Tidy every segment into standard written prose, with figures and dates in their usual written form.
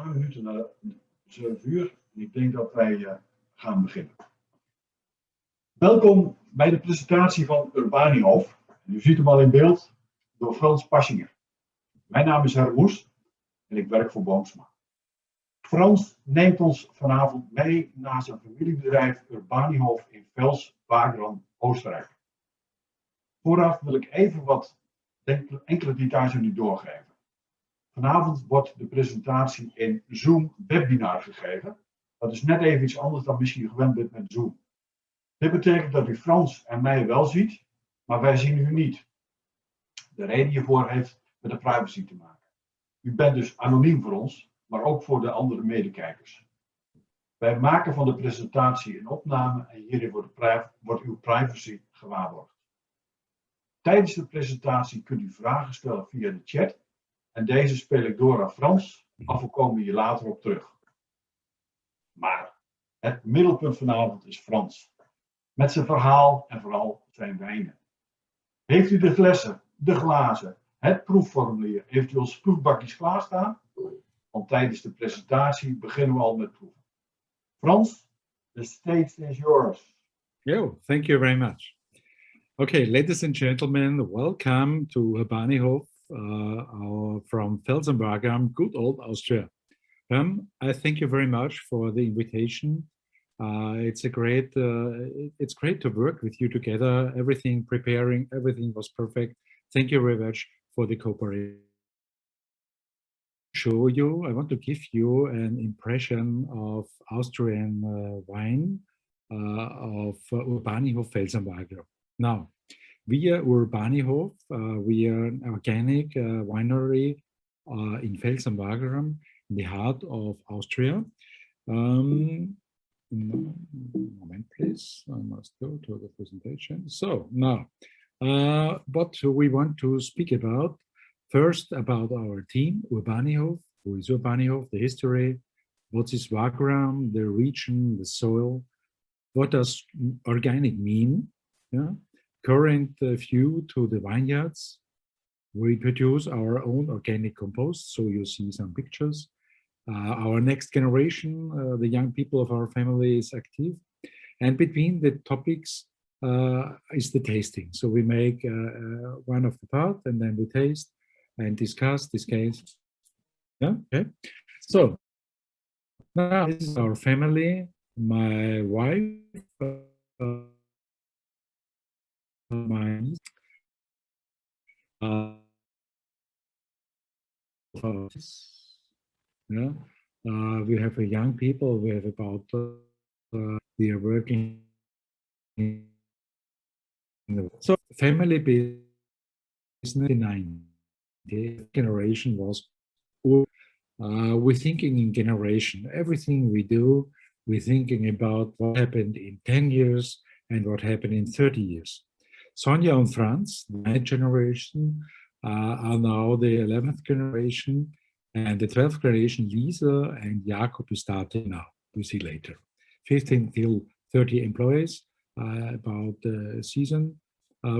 paar minuten naar 7 uur. En ik denk dat wij gaan beginnen. Welkom bij de presentatie van Urbanihof. U ziet hem al in beeld door Franz Paschinger. Mijn naam is Hermoes en ik werk voor Boomsma. Frans neemt ons vanavond mee naar zijn familiebedrijf Urbanihof in Vels, Wagram, Oostenrijk. Vooraf wil ik even enkele details aan u doorgeven. Vanavond wordt de presentatie in Zoom webinar gegeven. Dat is net even iets anders dan misschien gewend bent met Zoom. Dit betekent dat u Frans en mij wel ziet, maar wij zien u niet. De reden hiervoor heeft met de privacy te maken. U bent dus anoniem voor ons, maar ook voor de andere medekijkers. Wij maken van de presentatie een opname en hierin wordt uw privacy gewaarborgd. Tijdens de presentatie kunt u vragen stellen via de chat en deze speel ik door aan Frans, of we komen hier later op terug. Maar het middelpunt vanavond is Frans, met zijn verhaal en vooral zijn wijnen. Heeft u de flessen, de glazen, het proefformulier, eventueel proefbakjes klaarstaan? Want tijdens de presentatie beginnen we al met proeven. Frans, the stage is yours. Yo, thank you very much. Okay, ladies and gentlemen, welcome to Urbanihof from Wagram, good old Austria. I thank you very much for the invitation. It's great to work with you together. Everything was perfect. Thank you very much for the cooperation. I want to give you an impression of Austrian wine of Urbanihof Wagram. Now, we are Urbanihof. We are an organic winery in Wagram, in the heart of Austria. Moment, please. I must go to the presentation. So now, what we want to speak about. First, about our team, Urbanihof. Who is Urbanihof? The history. What is Wagram? The region, the soil. What does organic mean? Yeah. Current view to the vineyards. We produce our own organic compost, so you see some pictures. Our next generation, the young people of our family, is active. And between the topics is the tasting. So we make one of the part and then we taste and discuss this case. Yeah, okay. So now this is our family. My wife, my niece, yeah. We have a young people. We have about we are working. So family business 9. The generation was. We're thinking in generation. Everything we do, we're thinking about what happened in 10 years and what happened in 30 years. Sonja and Franz, the 9th generation, are now the 11th generation, and the 12th generation, Lisa and Jakob, is starting now. We'll see later. 15 till 30 employees, about the season.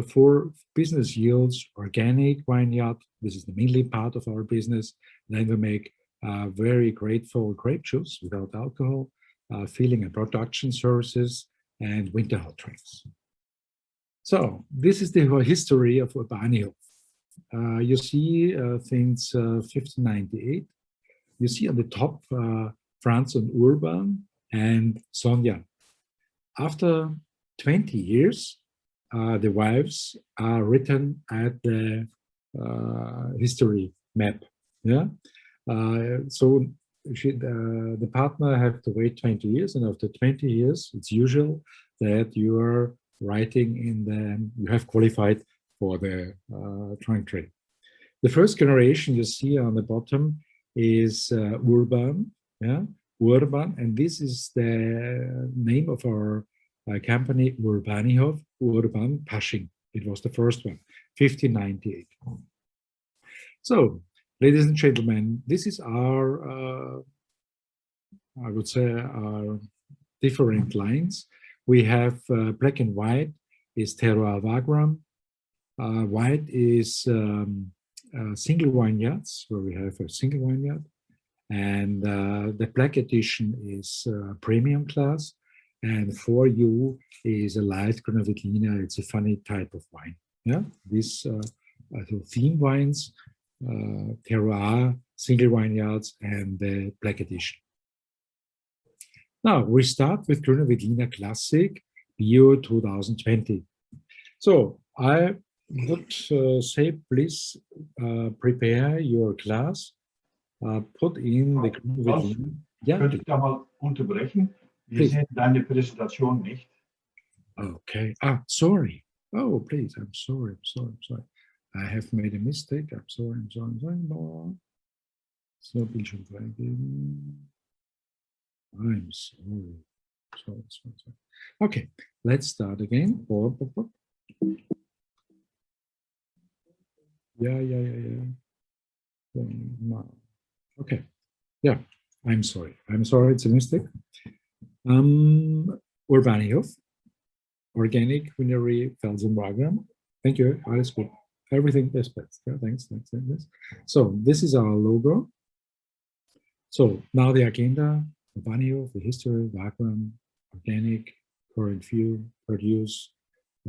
4 business yields, organic vineyard. This is the mainly part of our business. Then we make very grateful grape juice without alcohol, filling and production services, and winter hot drinks. So this is the history of Urbanihof. You see since 1598. You see on the top Franz and Urban and Sonja. After 20 years, the wives are written at the history map. Yeah, so the partner have to wait 20 years, and after 20 years, it's usual that you are writing in you have qualified for the trunk trade. The first generation you see on the bottom is Urban, yeah, Urban, and this is the name of our company, Urbanihof, Urban Paschinger. It was the first one, 1598. So, ladies and gentlemen, this is our, I would say, our different lines. We have black and white is terroir Wagram. White is single vineyards, where we have a single vineyard. And the black edition is premium class. And for you is a light Grüner Veltliner. It's a funny type of wine. Yeah, these theme wines, terroir, single vineyards, and the black edition. Now we start with Grüner Veltliner Classic BIO 2020. So I would say, please prepare your glass, put in the Grüner Veltliner. Ja, könnte ich da mal unterbrechen? Wir sehen deine Präsentation nicht. Okay. Ah, sorry. Oh, please. I'm sorry. I have made a mistake. I'm sorry. No. So, Bildschirm freigeben. I'm sorry. Sorry. Okay, let's start again. Yeah. No. Okay. Yeah, I'm sorry. It's a mistake. Urbanihof, organic winery, Wagram. Thank you. Alles gut. Everything is best. Yeah, thanks. So this is our logo. So now the agenda: Urbanihof, the history, Wagram, organic, current view, produce,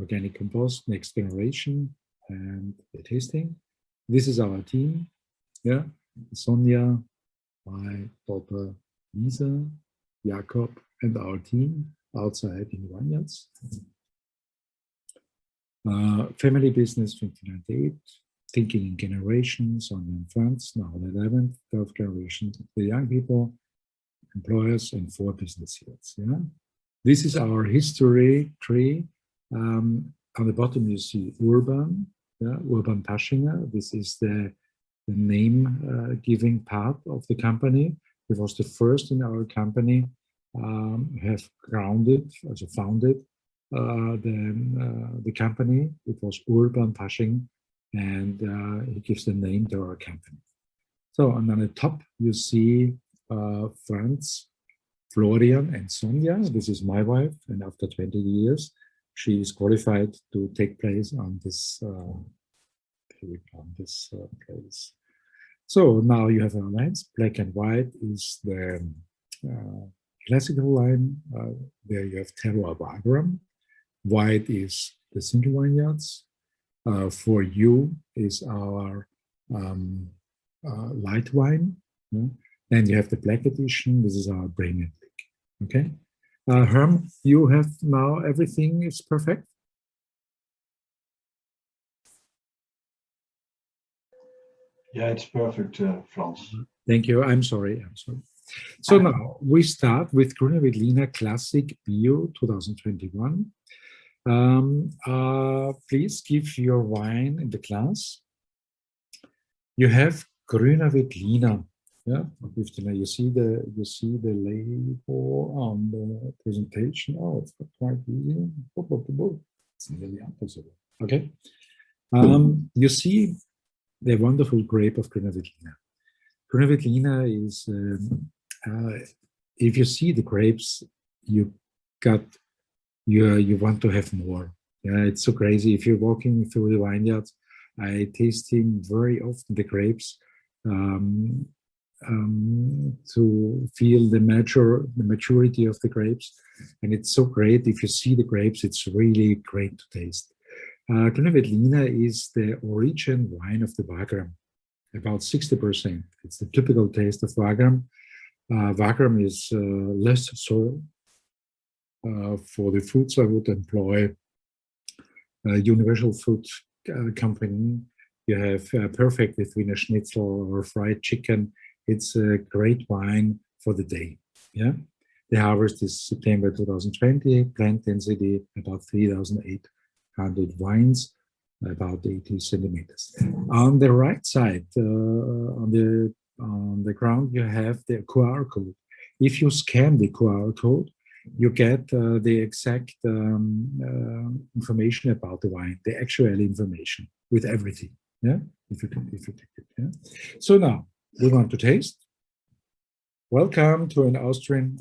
organic compost, next generation, and the tasting. This is our team. Yeah, Sonja, my daughter Lisa, Jakob, and our team outside in the vineyards. Family business 1998, thinking in generations, Sonja and Franz, now the 11th, 12th generation, the young people, employers, and 4 business units. Yeah, this is our history tree. On the bottom you see Urban, yeah, Urban Paschinger. This is the name giving part of the company. It was the first in our company have founded the company. It was Urban Paschinger, and he gives the name to our company. So, and on the top you see Franz, Florian, and Sonja. This is my wife, and after 20 years, she is qualified to take place on this place. So now you have our lines. Black and white is the classical line. There you have terroir Wagram. White is the single vineyards. For you is our light wine. Yeah? Then you have the black edition. This is our premium. Okay. Herm, you have now everything is perfect. Yeah, it's perfect, Franz. Thank you. I'm sorry. So now we start with Grüner Veltliner Classic BIO 2021. Please give your wine in the glass. You have Grüner Veltliner. Yeah, you see the label on the presentation. Oh, it's quite easy. It's nearly impossible. Okay. You see the wonderful grape of Grüner Veltliner. Grüner Veltliner is, if you see the grapes, you want to have more. Yeah, it's so crazy. If you're walking through the vineyards, I tasting very often the grapes to feel the maturity of the grapes, and it's so great. If you see the grapes, it's really great to taste. Grüner Veltliner is the origin wine of the Wagram, about 60%. It's the typical taste of Wagram. Wagram is less soil. For the foods, I would employ Universal Food Company. You have perfect with Wiener Schnitzel or fried chicken. It's a great wine for the day. Yeah, the harvest is September 2020. Plant density about 3,800 vines, about 80 centimeters. On the right side, on the ground, you have the QR code. If you scan the QR code, you get the exact information about the wine, the actual information with everything. Yeah, if you take it. Yeah. So now we want to taste. Welcome to an Austrian.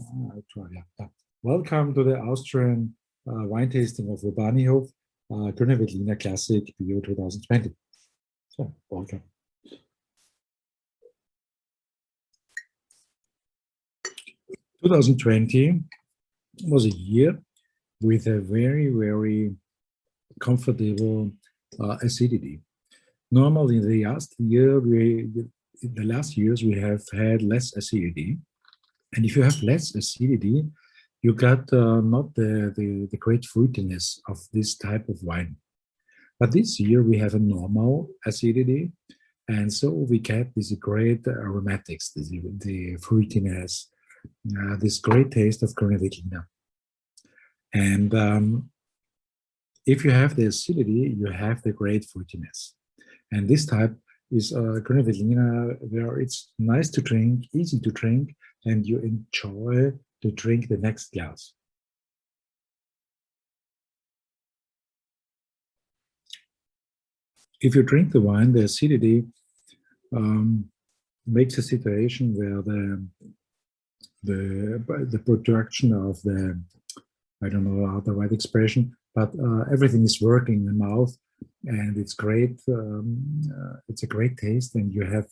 Welcome to the Austrian wine tasting of Urbanihof Grüner Veltliner Classic BIO 2020. So welcome. 2020 was a year with a very, very comfortable acidity. Normally, the last years we have had less acidity, and if you have less acidity, you got not the great fruitiness of this type of wine. But this year we have a normal acidity, and so we get this great aromatics, the fruitiness, this great taste of Grüne Veltliner. And if you have the acidity, you have the great fruitiness. And this type is Grüne Veltliner, where it's nice to drink, easy to drink, and you enjoy to drink the next glass. If you drink the wine, the acidity makes a situation where the production of the, I don't know how the right expression, but everything is working in the mouth, and it's great. It's a great taste, and you have,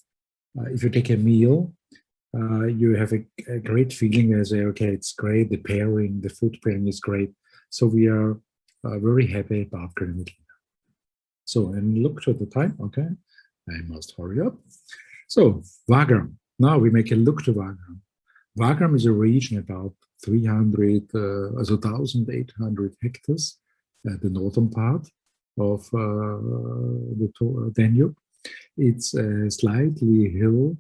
if you take a meal, you have a great feeling as okay, it's great. The pairing, the food pairing is great. So we are very happy about Grüne Veltliner. So, and look to the time. Okay, I must hurry up. So Wagram. Now we make a look to Wagram. Wagram is a region about 1,800 hectares, the northern part of the Danube. It's a slightly hill,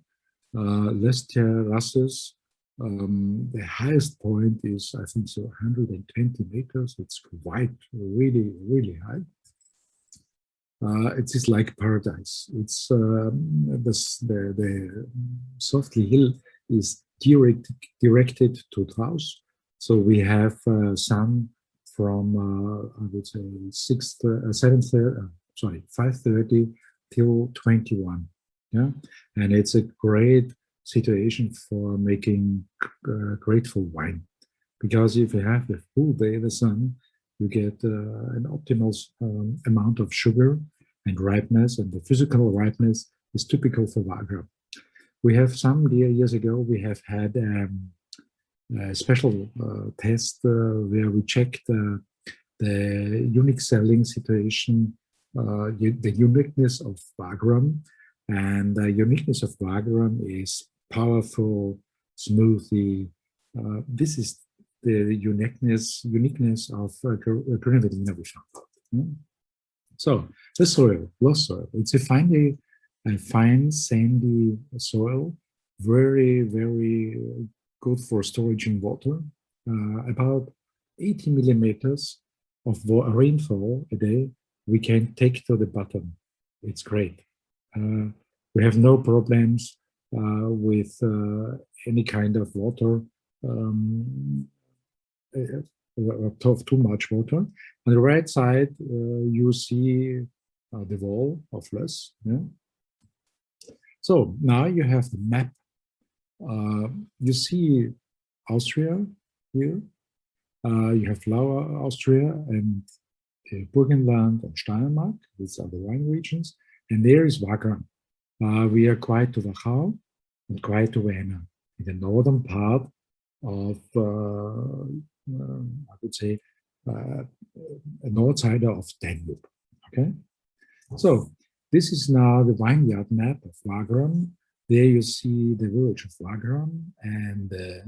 less terraces. The highest point is, I think, so 120 meters. It's quite really, really high. It is like paradise. It's the softly hill is directed to Traus. So we have sun from I would say 5:30 till 21. Yeah, and it's a great situation for making grateful wine, because if you have the full day the sun, you get an optimal amount of sugar and ripeness, and the physical ripeness is typical for Wagram. We have some years ago, we have had a special test where we checked the unique selling situation, the uniqueness of Wagram. And the uniqueness of Wagram is powerful, smoothie. This is the uniqueness of Grüne Veltliner we found out. So the soil, loess soil. It's a fine sandy soil, very, very good for storage in water. About 80 millimeters of rainfall a day we can take to the bottom. It's great. We have no problems with any kind of water, of too much water. On the right side, you see the wall of Löss. Yeah? So now you have the map. You see Austria here. You have Lower Austria and Burgenland and Steiermark. These are the wine regions. And there is Wagram. We are quite to Wachau and quite to Vienna, in the northern part of, I would say, a north side of Danube. Okay, so this is now the vineyard map of Wagram. There you see the village of Wagram and the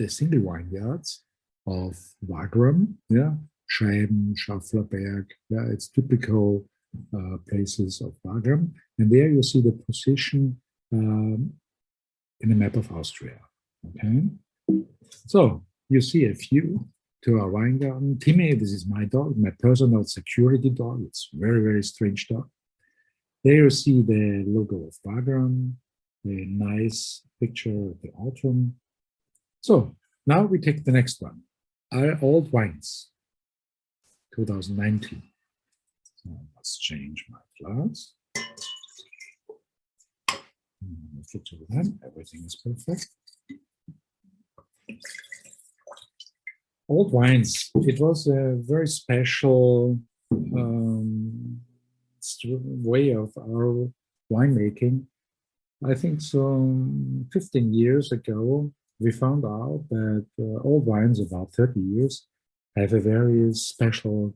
single vineyards of Wagram. Yeah, Scheiben, Schafflerberg. Yeah, it's typical places of Wagram. And there you see the position in the map of Austria. Okay, so you see a view to our wine garden. Timmy, this is my dog, my personal security dog. It's very, very strange dog. There you see the logo of Wagram, a nice picture of the autumn. So now we take the next one. Our old wines, 2019. So let's change my glass. Everything is perfect. Old wines. It was a very special way of our winemaking. I think so 15 years ago, we found out that old wines, about 30 years, have a very special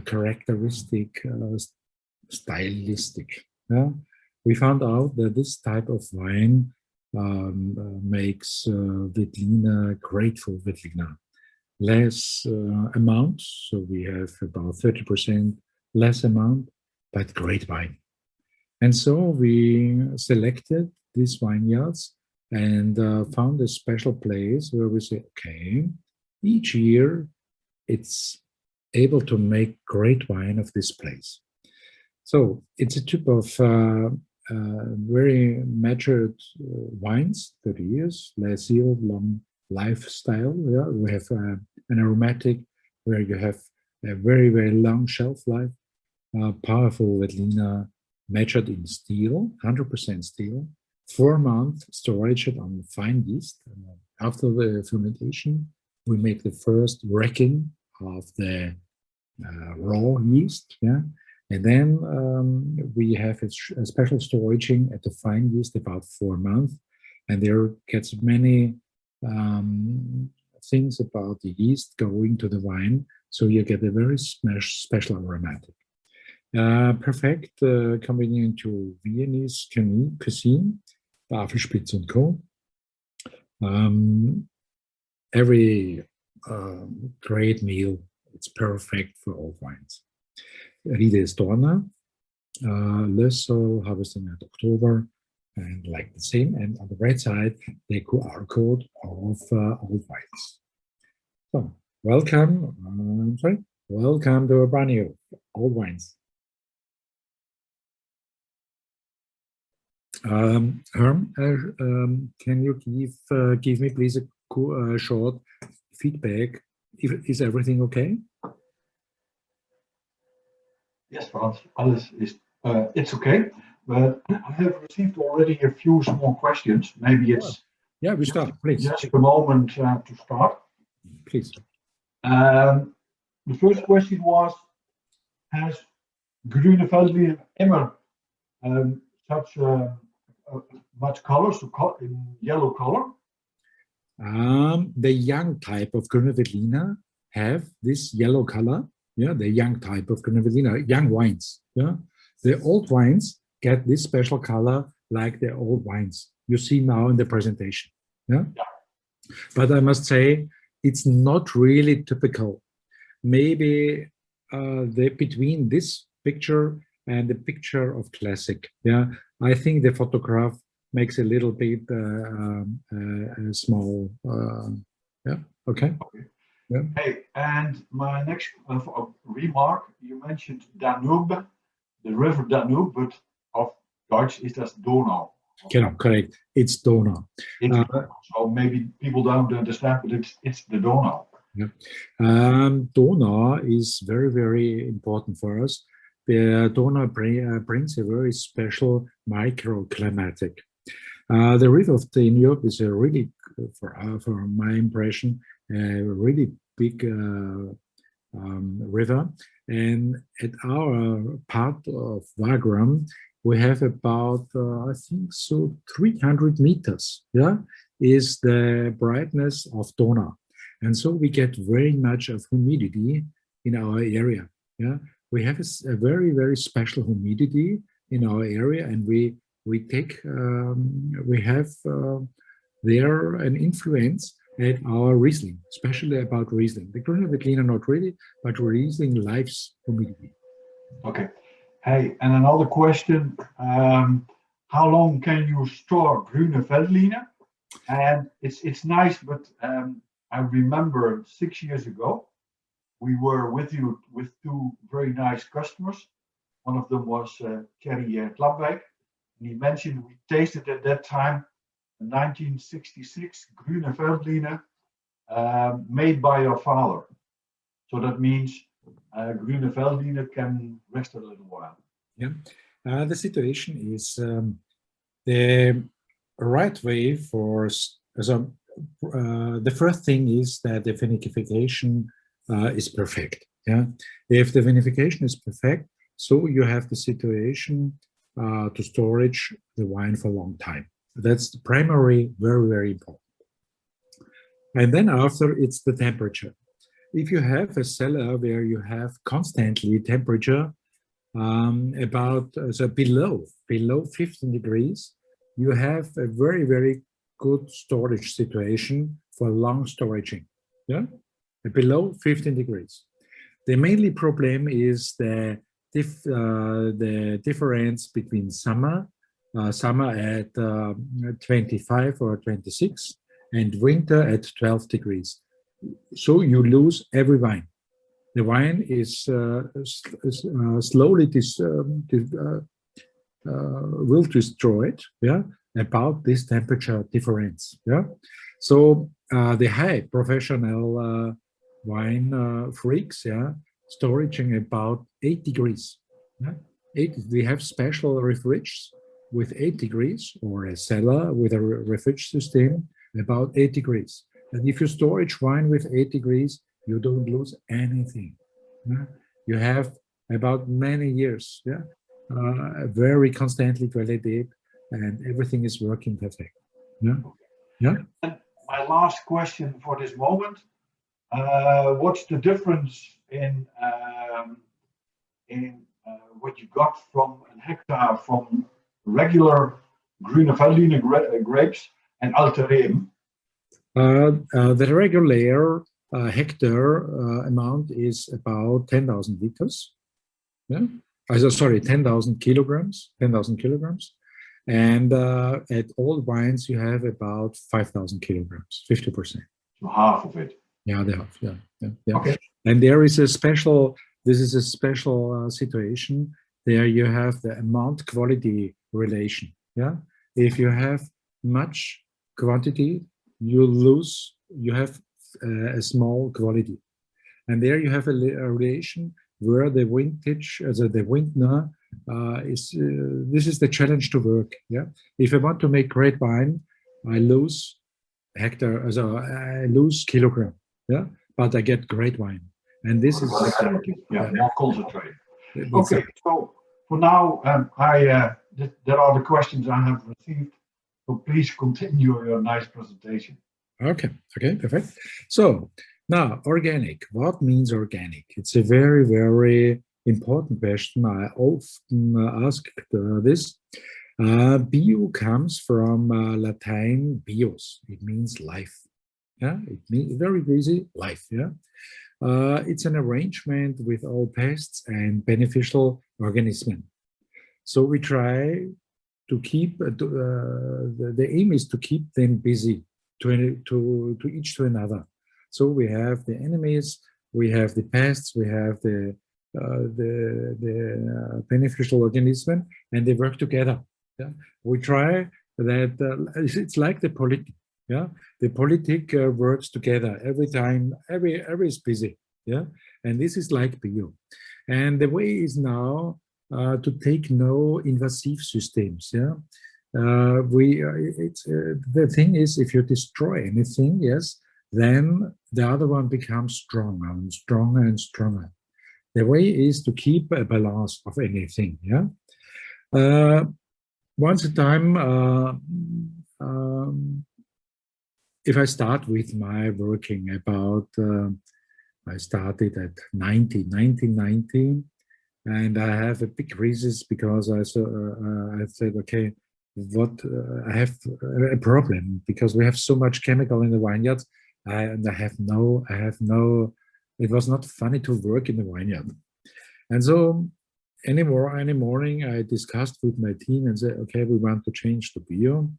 characteristic, stylistic. Yeah? We found out that this type of wine makes Veltliner grateful Veltliner. Less amount, so we have about 30% less amount, but great wine. And so we selected these vineyards and found a special place where we say, okay, each year it's able to make great wine of this place. So it's a type of very matured wines, 30 years, less yield, long lifestyle. Yeah? We have an aromatic where you have a very, very long shelf life, powerful Veltliner, matured in steel, 100% steel, 4-month storage on fine yeast. After the fermentation, we make the first wrecking of the raw yeast, yeah, and then we have a special storaging at the fine yeast about 4 months, and there gets many things about the yeast going to the wine, so you get a very special aromatic. Perfect coming to Viennese cuisine, Tafelspitze and Co. Every great meal, it's perfect for all wines. Riede is Dorna, Lössel harvesting at October, and like the same. And on the right side, the QR code of old wines. So welcome, welcome to Urbanihof Old Wines. Herm, can you give me please a short feedback? Is everything okay? Yes, Franz, alles is, it's okay. But I have received already a few small questions. Maybe it's yeah, we start, please. Just a moment to start. Please. The first question was, has Grüne Veltliner immer such much color, so in yellow color? The young type of Grüne Veltliner have this yellow color. Yeah, the young type of Grüne Veltliner, young wines. Yeah, the old wines get this special color like the old wines you see now in the presentation. Yeah, but I must say it's not really typical. Maybe between this picture and the picture of classic. Yeah, I think the photograph makes a little bit small. Yeah, okay. Yeah. Hey, and my next remark, you mentioned Danube, the river Danube, but of Dutch is that Donau. Correct. It's Donau. So maybe people don't understand, but it's the Donau. Yeah. Donau is very, very important for us. The Donau brings a very special microclimatic. The river of Danube is a really, for my impression, a really big river. And at our part of Wagram, we have about, I think so, 300 meters, yeah, is the brightness of Donau. And so we get very much of humidity in our area, yeah. We have a very, very special humidity in our area, and we have there an influence at our Riesling, especially about Riesling. The Grüne Veltliner not really, but Riesling likes humidity. Okay. Hey, and another question: how long can you store Grüne Veltliner? And it's nice, but I remember 6 years ago we were with you with two very nice customers. One of them was Thierry Klapwijk, and he mentioned we tasted at that time a 1966 Grüne Veltliner made by your father. So that means Grüne Veltliner can rest a little while. Yeah, the situation is the right way for the first thing is that the vinification is perfect. Yeah, if the vinification is perfect, so you have the situation to storage the wine for a long time. That's the primary, very, very important. And then after, it's the temperature. If you have a cellar where you have constantly temperature so below 15 degrees, you have a very, very good storage situation for long storaging. Yeah, below 15 degrees. The mainly problem is the difference between summer at 25 or 26, and winter at 12 degrees. So you lose every wine. The wine is slowly will destroy it, yeah, about this temperature difference, yeah. So the high professional wine freaks, yeah, storaging about 8 degrees. Yeah? We have special refrigerators with 8 degrees, or a cellar with a refrigerator system about 8 degrees. And if you storage wine with 8 degrees, you don't lose anything. Yeah? You have about many years, yeah, very constantly quality, and everything is working perfect. Yeah, yeah. And my last question for this moment: what's the difference in what you got from a hectare from regular Grüne Veltliner grapes and Alterem? The regular hectare amount is about 10,000 liters. Yeah, sorry, 10,000 kilograms. 10,000 kilograms, and at all wines you have about 5,000 kilograms, 50%. So half of it. Yeah, they have. Yeah, yeah, yeah. Okay. And there is a special. This is a special situation. There you have the amount quality relation. Yeah, if you have much quantity, you lose. You have a small quality, and there you have a relation where the vintage, the vintner, is. This is the challenge to work. Yeah, if I want to make great wine, I lose hectare, I lose kilogram. Yeah, but I get great wine, and this is more concentrated. It's Okay, so for now, there are the questions I have received. So please continue your nice presentation. Okay, perfect. So now, organic. What means organic? It's a very, very important question. I often ask this. Bio comes from Latin bios. It means life. Yeah, it means very easy life. Yeah, it's an arrangement with all pests and beneficial organisms. So we try to keep the aim is to keep them busy to each to another. So we have the enemies, we have the pests, we have the beneficial organism, and they work together. Yeah? We try that it's like the politic. Yeah, the politic works together every time. Every is busy. Yeah, and this is like bio, and the way is now to take no invasive systems. Yeah, the thing is, if you destroy anything, yes, then the other one becomes stronger and stronger and stronger. The way is to keep a balance of anything. Yeah. Once a time, if I start with my working about, I started at 1990, and I have a big crisis because I said, okay, I have a problem because we have so much chemical in the vineyard, and I have no. It was not funny to work in the vineyard, and so any morning I discussed with my team and said, okay, we want to change to bio,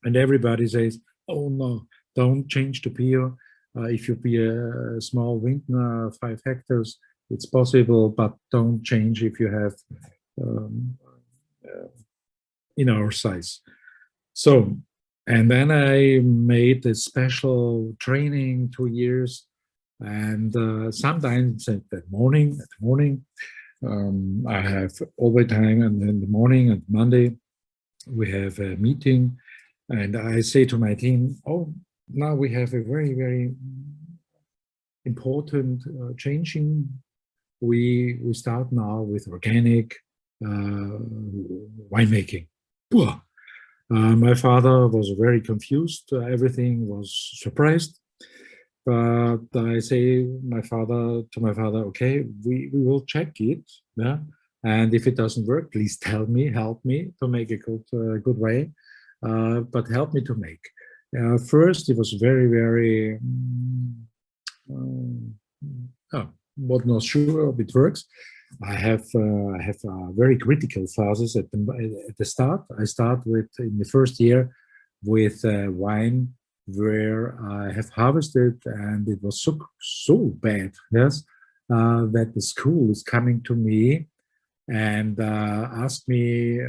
and everybody says, oh no, don't change to bio. If you be a small vintner, 5 hectares, it's possible, but don't change if you have in our size. So, and then I made a special training 2 years, and sometimes at the morning, I have all the time, and in the morning and Monday we have a meeting, and I say to my team, oh, now we have a very, very important changing. We start now with organic. winemaking. My father was very confused. Everything was surprised. But I say my father, okay, we will check it. Yeah. And if it doesn't work, please tell me, help me to make a good way. But help me to make. First, it was very, but not sure if it works. I have very critical phases at the start. I start with in the first year with wine where I have harvested, and it was so bad, yes, that the school is coming to me and asked me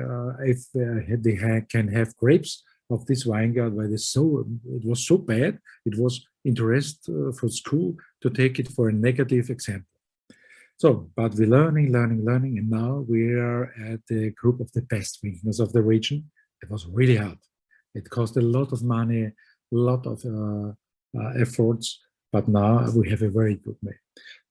if they can have grapes of this Weingut, where it was so bad, it was interest for school to take it for a negative example. So, but we're learning, and now we are at the group of the best vintners of the region. It was really hard. It cost a lot of money, a lot of efforts, but now we have a very good way.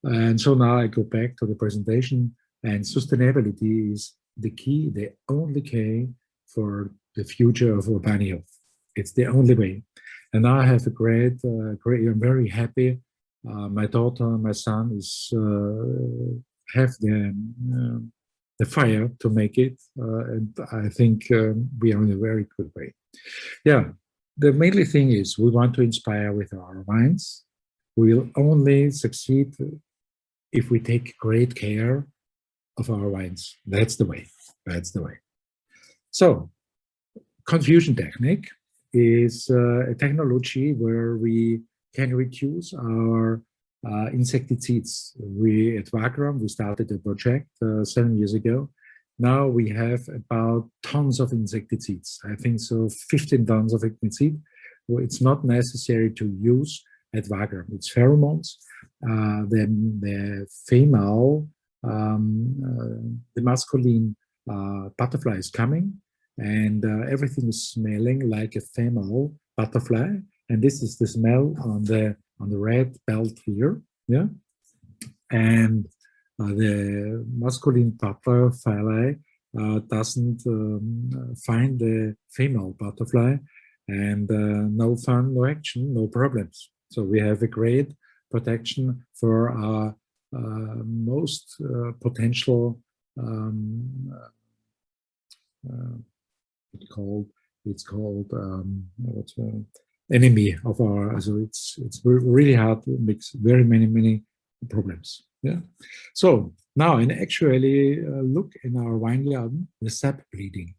And so now I go back to the presentation, and sustainability is the key, the only key for the future of Urbanihof. It's the only way. And now I have a great, I'm very happy. My daughter, my son is have the fire to make it, and I think we are in a very good way. Yeah, the mainly thing is we want to inspire with our wines. We will only succeed if we take great care of our wines. That's the way. That's the way. So, confusion technique is a technology where we can reduce our insecticides. We at Wagram, we started a project 7 years ago. Now we have about tons of insecticides. I think so 15 tons of insecticide. Well, it's not necessary to use at Wagram. It's pheromones. Then the female, the masculine butterfly is coming, and everything is smelling like a female butterfly. And this is the smell on the red belt here, yeah. And the masculine butterfly doesn't find the female butterfly, and no fun, no action, no problems. So we have a great protection for our most potential it's called enemy of our, so it's really hard to mix very many problems. Yeah. So now, and actually look in our vineyard, the sap bleeding.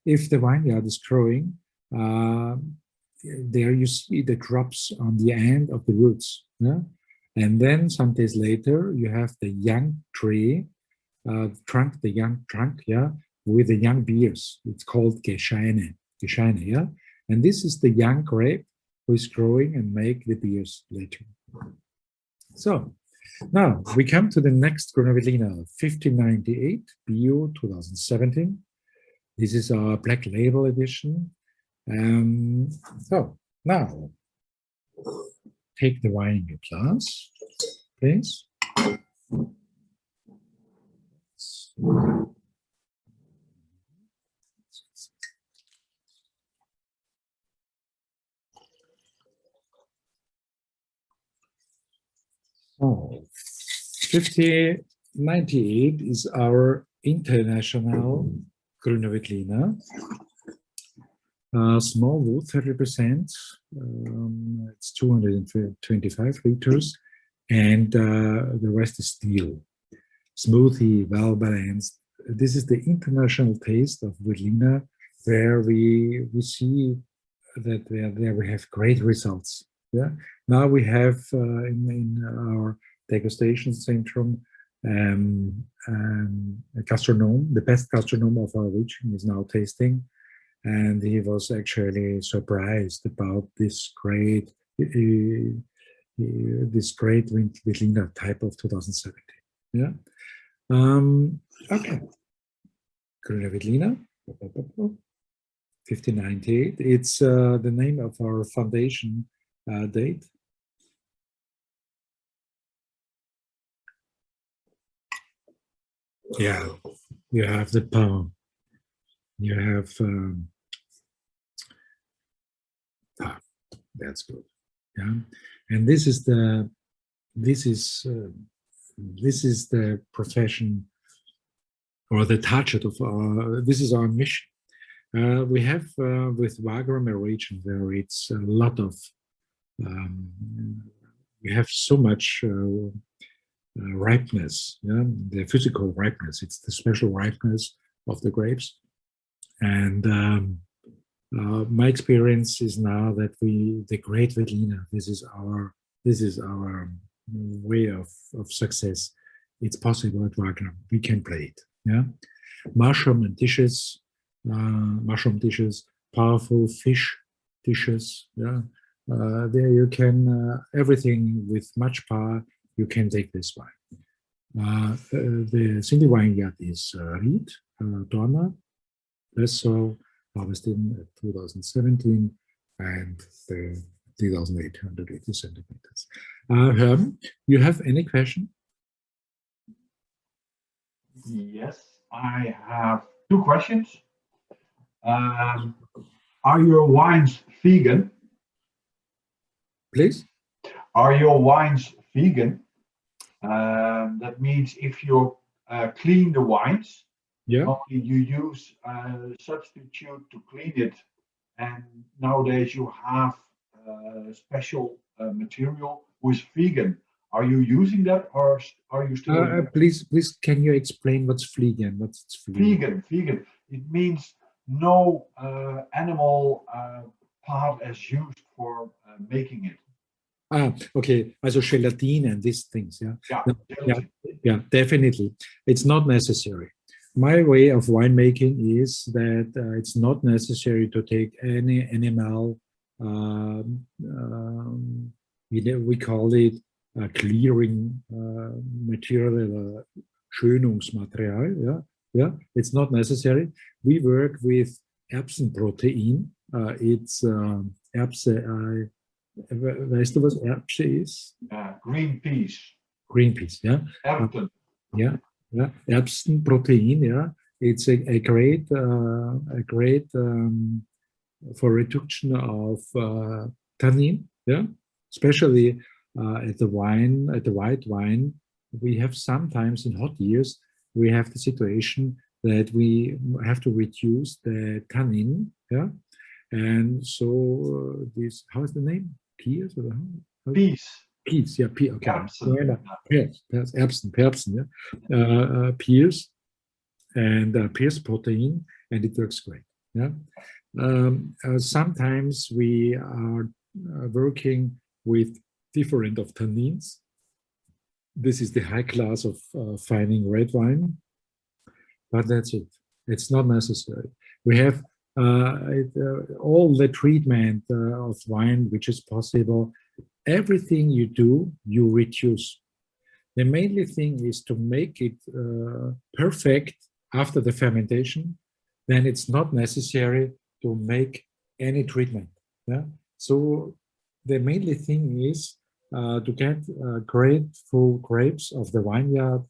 If the vineyard is growing, there you see the drops on the end of the roots. Yeah. And then some days later, you have the young tree, the young trunk, yeah, with the young beers. It's called Gescheine, yeah. And this is the young grape who is growing and make the beers later. So now we come to the next Gruner Veltliner 1598 BIO 2017. This is our black label edition. So now take the wine in your glass, please. So, 1598 is our international Gruner Veltliner. Small wood, 30%. It's 225 liters, and the rest is steel. Smoothie, well balanced. This is the international taste of Veltliner, where we see that there we have great results. Yeah. Now we have in our degustation centrum a gastronome, the best gastronome of our region is now tasting, and he was actually surprised about this great Veltliner type of 2017. Yeah. Okay. Gruner Veltliner. 1598. It's the name of our foundation date. Yeah, you have the palm, you have that's good, yeah. And this is the profession or the target of our. This is our mission. We have with Wagram a region where it's a lot of. We have so much ripeness, yeah, the physical ripeness. It's the special ripeness of the grapes, and my experience is now that the great Veltliner, this is our way of success. It's possible at Wagram. We can play it. Yeah, mushroom dishes, powerful fish dishes. Yeah, there you can everything with much power. You can take this wine. The single vineyard is Ried, Dorna, Dessau, harvested in 2017, and the 3,880 centimeters. Herm, you have any question? Yes, I have two questions. Are your wines vegan? Please? Are your wines vegan? That means if you clean the wines, yeah, only you use a substitute to clean it, and nowadays you have special material with vegan. Are you using that, or are you still? Please, can you explain what's vegan? What's vegan? Vegan. It means no animal part as used for making it. Okay. Also Gelatine and these things, yeah? Yeah, definitely. It's not necessary. My way of winemaking is that it's not necessary to take any animal, we call it clearing material, Schönungsmaterial, yeah? It's not necessary. We work with Erbsenprotein. It's Erbse, weißt du, was Erbse ist? Green peas. Green peas, yeah. Erbsen. Yeah. Erbsenprotein, yeah. It's a great for reduction of tannin, yeah. Especially at the white wine, we have sometimes in hot years we have the situation that we have to reduce the tannin, yeah. And so this, how is the name? Peas or peas? Peas, yeah, pea. Okay. Erbsen. Yeah. Peas and peas protein, and it works great. Yeah. Sometimes we are working with different of tannins. This is the high class of fining red wine, but that's it. It's not necessary. We have all the treatment of wine which is possible. Everything you do, you reduce. The mainly thing is to make it perfect after the fermentation. Then it's not necessary to make any treatment. Yeah. So the mainly thing is to get grateful grapes of the vineyard,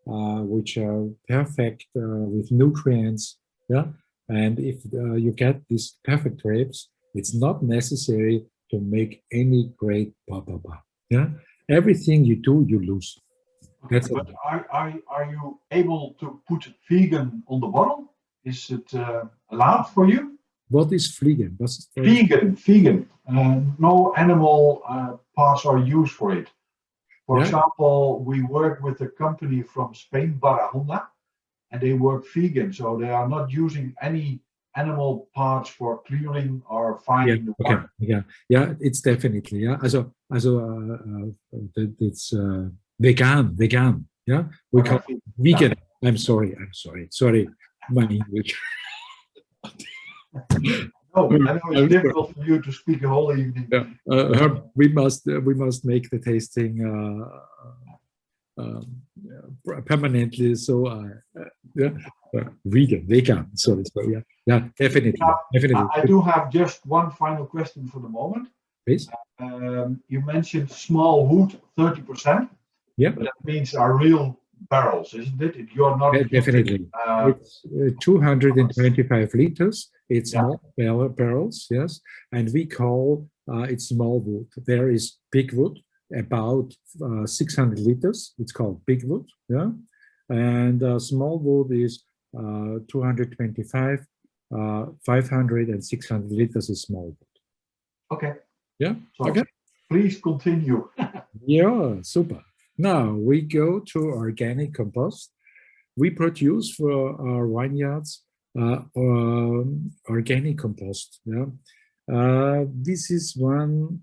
which are perfect with nutrients. Yeah. And if you get these perfect grapes, it's not necessary to make any great yeah. Everything you do, you lose. That's but are you able to put vegan on the bottle? Is it allowed for you? What is vegan? Vegan. No animal parts are used for it. For example, we work with a company from Spain, Barahona, and they work vegan, so they are not using any animal parts for clearing or fining the wine. Yeah, it's definitely, yeah. Also, it's vegan, yeah. We call it vegan. I'm sorry, my English. No, I know it's difficult for you to speak a whole evening. Yeah. We must make the tasting permanently. So vegan. Sorry. Yeah, definitely. I do have just one final question for the moment. Please. You mentioned small wood, 30%. Yeah. But that means a real barrels, isn't it? You're not Definitely. It's 225 liters. It's small barrels, yes. And we call it small wood. There is big wood, about 600 liters. It's called big wood, yeah. And small wood is 225, 500 and 600 liters is small wood. Okay. Yeah. So, okay. Please continue. Yeah, super. Now we go to organic compost. We produce for our vineyards organic compost. Yeah, this is one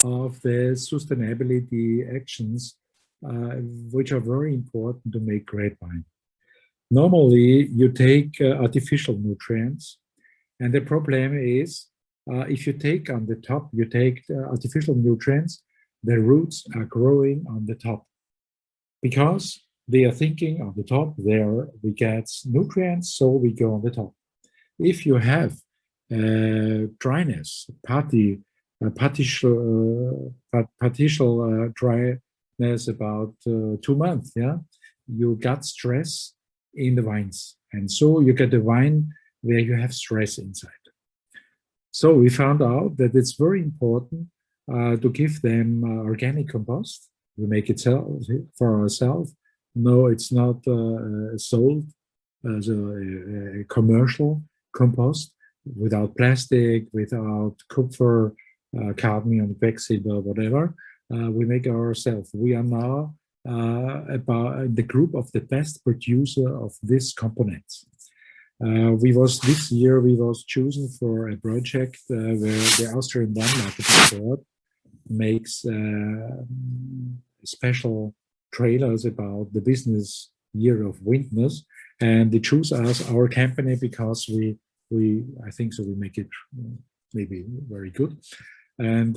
of the sustainability actions which are very important to make great wine. Normally, you take artificial nutrients, and the problem is if you take on the top, you take artificial nutrients, the roots are growing on the top because they are thinking on the top there we get nutrients, so we go on the top. If you have dryness, partial dryness about 2 months, yeah, you got stress in the vines, and so you get a wine where you have stress inside. So we found out that it's very important to give them organic compost. We make it for ourselves. No, it's not sold as a commercial compost without plastic, without copper, cadmium, quicksilver, whatever. We make it ourselves. We are now about the group of the best producer of these components. This year we was chosen for a project where the Austrian Wine Marketing Board makes special trailers about the business year of wintness, and they choose us, our company, because we I think so we make it maybe very good. And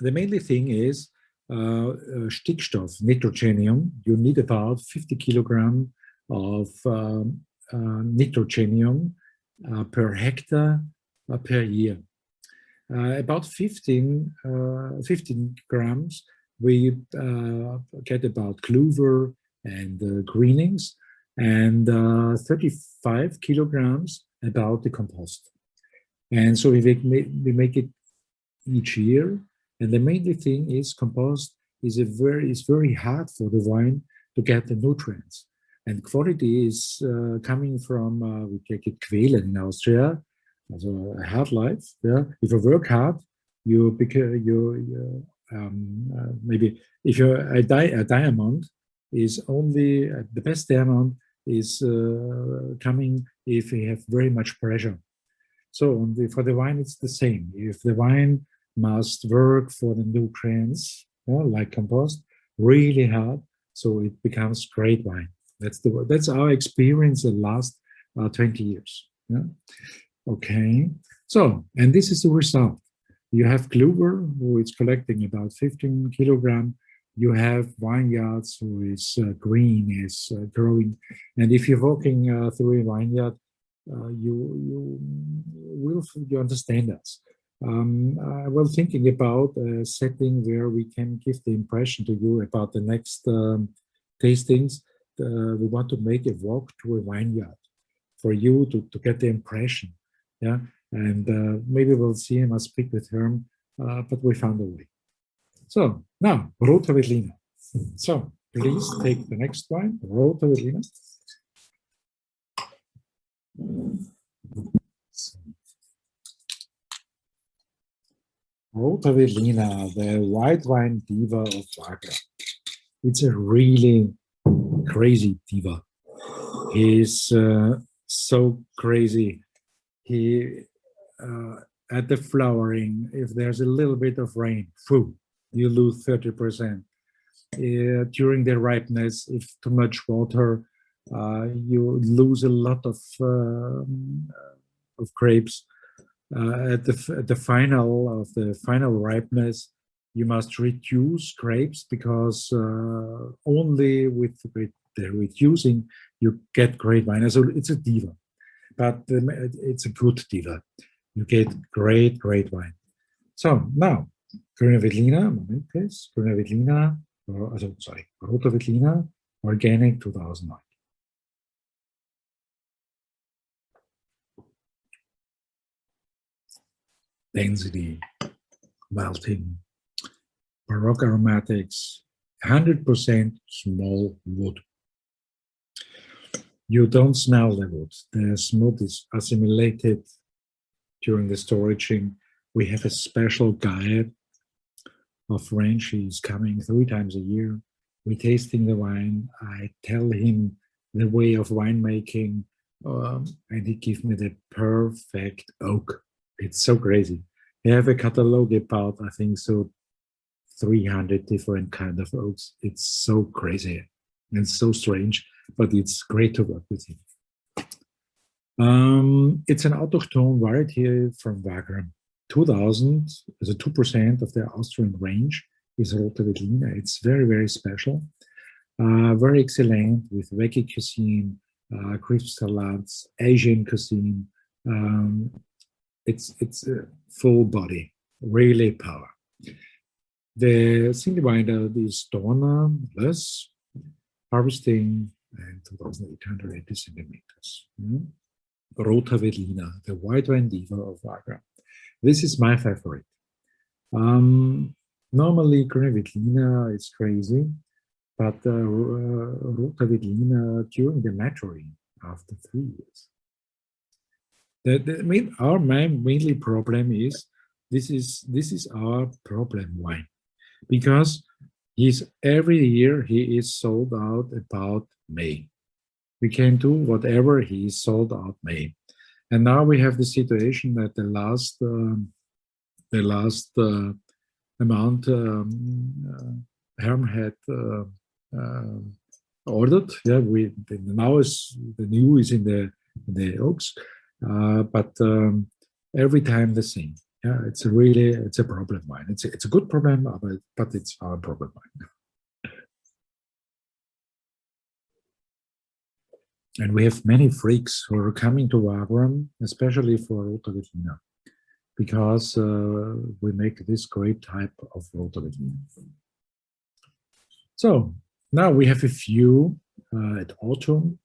the mainly thing is Stickstoff, nitrogenium. You need about 50 kilogram of nitrogenium per hectare per year. About 15 grams we get about clover and greenings, and 35 kilograms about the compost. And so we make it each year. And the main thing is compost is very hard for the wine to get the nutrients. And quality is coming from, we take it Quellen in Austria, also a hard life. Yeah? If you work hard, maybe if you're a diamond is only, the best diamond is coming if you have very much pressure. So for the wine, it's the same. If the wine must work for the nutrients, like compost, really hard, so it becomes great wine. That's our experience the last 20 years. Yeah? Okay, so, and this is the result. You have clover, who is collecting about 15 kilogram. You have vineyards, who is green, is growing. And if you're walking through a vineyard, you understand us. I was thinking about a setting where we can give the impression to you about the next tastings. We want to make a walk to a vineyard for you to get the impression. Yeah, and maybe we'll see him. I'll speak with him, but we found a way. So now, Rote Veltliner. So please take the next one, Rote Veltliner. Rote Veltliner, the white wine diva of Wagram. It's a really crazy diva. He's so crazy. He at the flowering, if there's a little bit of rain, you lose 30%. During the ripeness, if too much water, you lose a lot of grapes. At the final ripeness, you must reduce grapes because only with the reducing you get great wine. So it's a diva, but it's a good diva. You get great wine. So now, Grüne Veltliner, moment please. Grüne Veltliner, sorry, Rote Veltliner, organic 2009. Density, malting, Baroque aromatics, 100% small wood. You don't smell the wood. The smooth is assimilated during the storaging. We have a special guide of French. He's coming 3 times a year. We're tasting the wine. I tell him the way of winemaking, and he gives me the perfect oak. It's so crazy. They have a catalog about, I think, so 300 different kind of oaks. It's so crazy and so strange, but it's great to work with him. It's an autochthone variety from Wagram. 2000, as a 2% of the Austrian range is Rote Veltliner. It's very, very special. Very excellent with veggie cuisine, crisp salads, Asian cuisine. It's a full body, really power. The single winder is Dorna, less harvesting, and 2,880 centimeters. Rote Veltliner, the white wine diva of Wagram. This is my favorite. Normally, Grüne Veltliner is crazy, but Rote Veltliner during the maturing after 3 years. Our mainly problem is this is our problem wine, because every year he is sold out about May. We can do whatever he is sold out May, and now we have the situation that the last amount Herm had ordered. Yeah, now is the new is in the oaks. But every time the same. Yeah, it's a problem wine. It's a good problem, but it's our problem wine. And we have many freaks who are coming to Wagram, especially for Rote Veltliner, because we make this great type of Rote Veltliner. So now we have a few at autumn.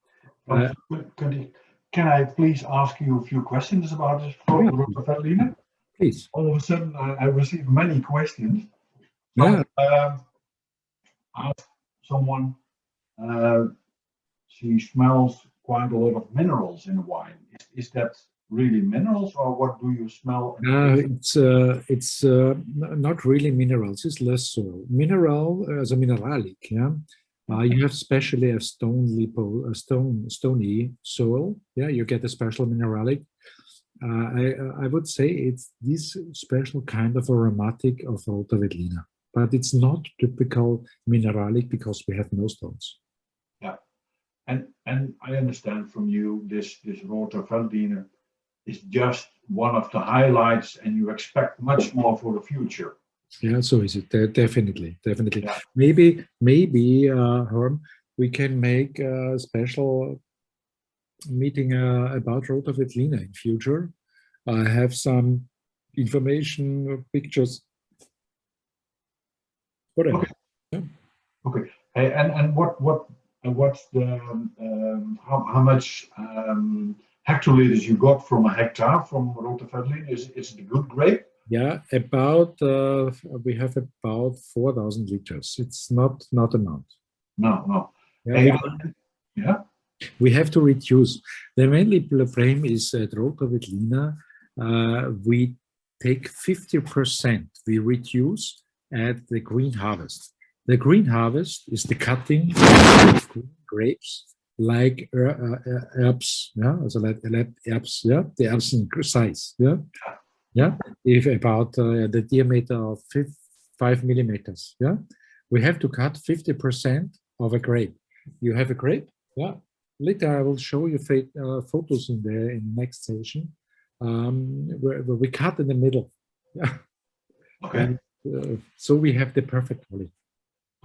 Can I please ask you a few questions about this Rote Veltliner? Please. All of a sudden, I received many questions. Yeah. Ask someone, she smells quite a lot of minerals in the wine. Is that really minerals, or what do you smell? It's not really minerals. It's less so. Mineral as a mineralic. Yeah. You have especially a stony soil. Yeah, you get a special mineralic. I would say it's this special kind of aromatic of Rote Veltliner, but it's not typical mineralic because we have no stones. Yeah, and I understand from you this Rote Veltliner is just one of the highlights, and you expect much more for the future. Yeah, so is it. Definitely. Yeah. Maybe, Herm, we can make a special meeting about Rote Veltliner in future. I have some information, pictures, whatever. Okay. Yeah. Okay. Hey, and what's the how much hectoliters you got from a hectare from Rote Veltliner? Is it a good grape? Yeah, we have about 4,000 liters. It's not amount. No. Yeah, Yeah. We have to reduce. The mainly frame is at Rote Veltliner. We take 50%. We reduce at the green harvest. The green harvest is the cutting of grapes like herbs. Yeah, so like herbs. Yeah, the herbs in size. Yeah. Yeah, if about the diameter of 5 millimeters. Yeah, we have to cut 50% of a grape. You have a grape. Yeah. Later, I will show you photos in the next session where we cut in the middle. Yeah. Okay. And, so we have the perfect quality.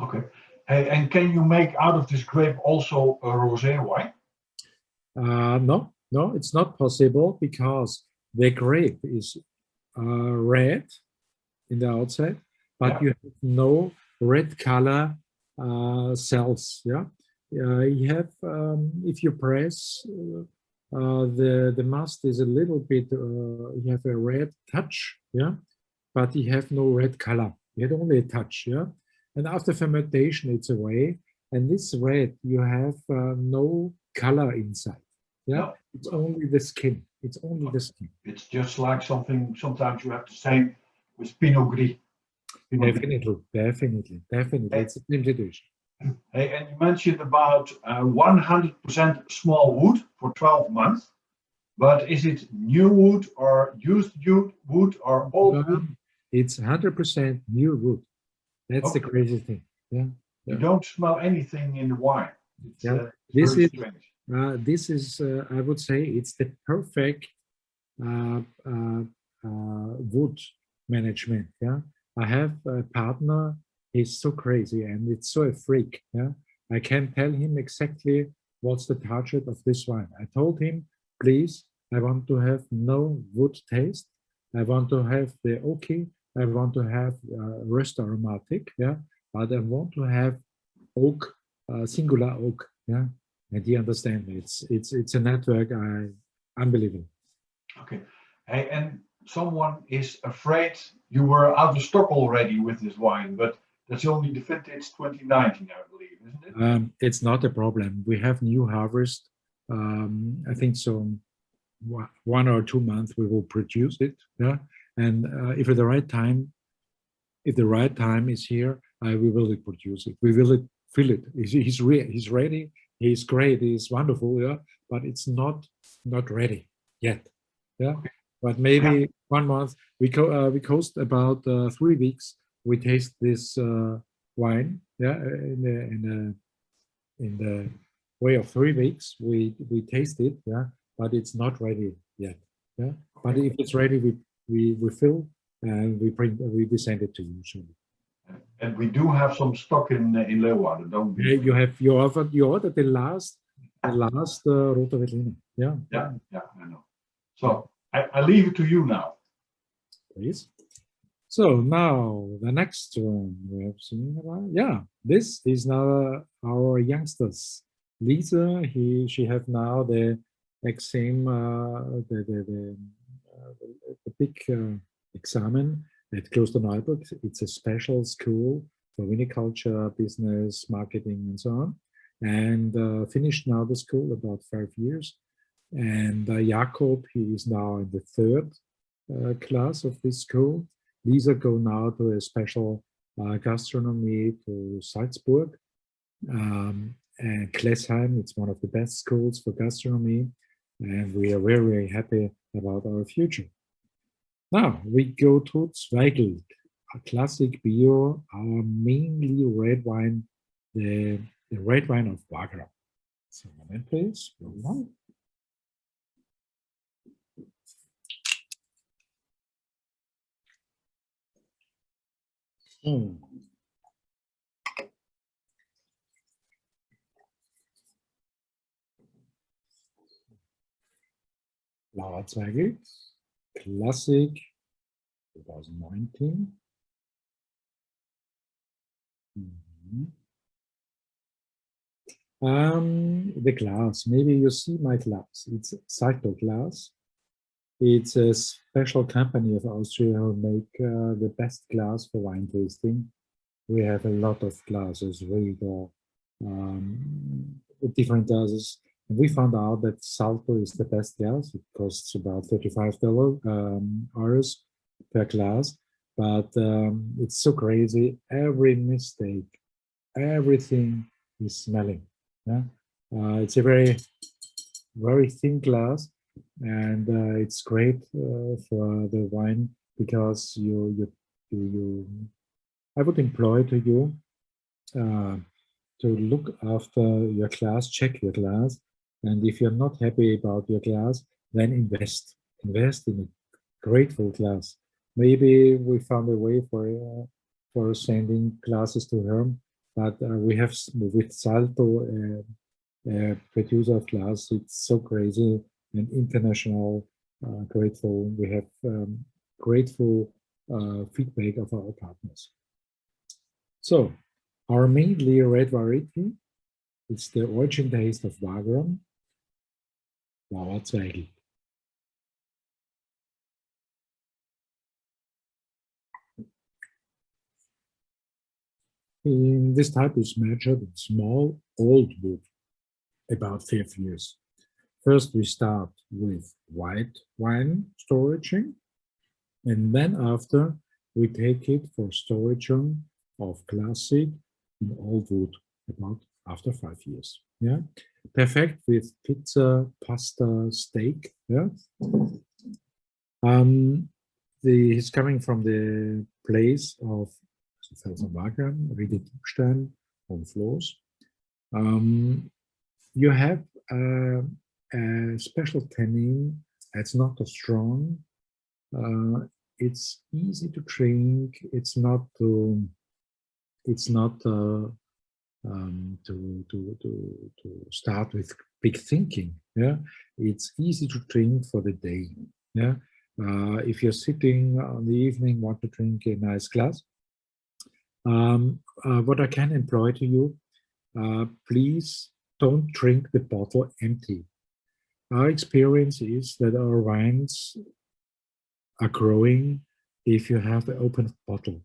Okay. Hey, and can you make out of this grape also a rosé wine? No, it's not possible because the grape is red in the outside, but you have no red color cells. Yeah. you have, if you press, the must is a little bit, you have a red touch, yeah, but you have no red color. You have only a touch, yeah. And after fermentation, it's away. And this red, you have no color inside. Yeah, No. it's only the skin. It's only the skin. It's just like something, sometimes you have to say with Pinot Gris. Definitely. Hey. It's a limitation. Hey, and you mentioned about 100% small wood for 12 months, but is it new wood or used wood or old wood? It's 100% new wood. That's the crazy thing. Yeah. You don't smell anything in the wine. It's, yeah. it's very strange. This is, I would say, it's the perfect wood management. Yeah, I have a partner. He's so crazy and it's so a freak. Yeah, I can tell him exactly what's the target of this wine. I told him, please, I want to have no wood taste. I want to have the oaky. I want to have rest aromatic. Yeah, but I want to have oak, singular oak. Yeah. And you understand me. It's a network. Unbelievable. Okay. Hey, and someone is afraid you were out of stock already with this wine, but that's only the vintage 2019, I believe, isn't it? It's not a problem. We have new harvest. I think so. 1 or 2 months we will produce it. Yeah. And if at the right time, if the right time is here, we will produce it. We will fill it. He's ready. He's great. He's wonderful. Yeah, but it's not ready yet. Yeah, but maybe 1 month. We coast about 3 weeks. We taste this wine. Yeah, in the way of 3 weeks. We taste it. Yeah, but it's not ready yet. Yeah, but if it's ready, we fill and we send it to you soon. And we do have some stock in Leeuwarden, don't we? Yeah, you ordered the last Rote Veltliner. Yeah. Yeah, I know. So I leave it to you now. Please. So now the next one we have seen about. Yeah, this is now our youngsters. Lisa, she have now the exam, the big examen at Klosterneuburg. It's a special school for viniculture, business, marketing, and so on. And finished now the school about 5 years. And Jakob, he is now in the 3rd class of this school. Lisa go now to a special gastronomy to Salzburg. And Klesheim, it's one of the best schools for gastronomy. And we are very, very happy about our future. Now we go to Zweigelt, a classic bio, our mainly red wine, the red wine of Wagram. So, moment, please. Lauer Zweigelt, Classic 2019. The glass, maybe you see my glass. It's Salto glass. It's a special company of Austria who make the best glass for wine tasting. We have a lot of glasses, Riga, different glasses. And we found out that Salto is the best glass. It costs about $35 per glass, but it's so crazy. Every mistake, everything is smelling. Yeah? It's a very, very thin glass, and it's great for the wine because I would employ to you to look after your glass, check your glass, and if you're not happy about your glass, then invest in a grateful glass. Maybe we found a way for sending glasses to Herm, but we have with Salto producer of glass. It's so crazy and international. Grateful. We have grateful feedback of our partners. So our mainly red variety It's the origin taste of Wagram. Zweigel. This type is measured in small old wood, about 5 years. First, we start with white wine storaging, and then after, we take it for storaging of classic in old wood, about after 5 years. Yeah, perfect with pizza, pasta, steak. Yeah, he's coming from the place of Wagram, Riedetupstein on floors. You have a special tannin. It's not too strong. It's easy to drink. It's not to. It's not to start with big thinking. Yeah, it's easy to drink for the day. Yeah, if you're sitting on the evening, want to drink a nice glass. What I can employ to you, please don't drink the bottle empty. Our experience is that our wines are growing if you have an open bottle.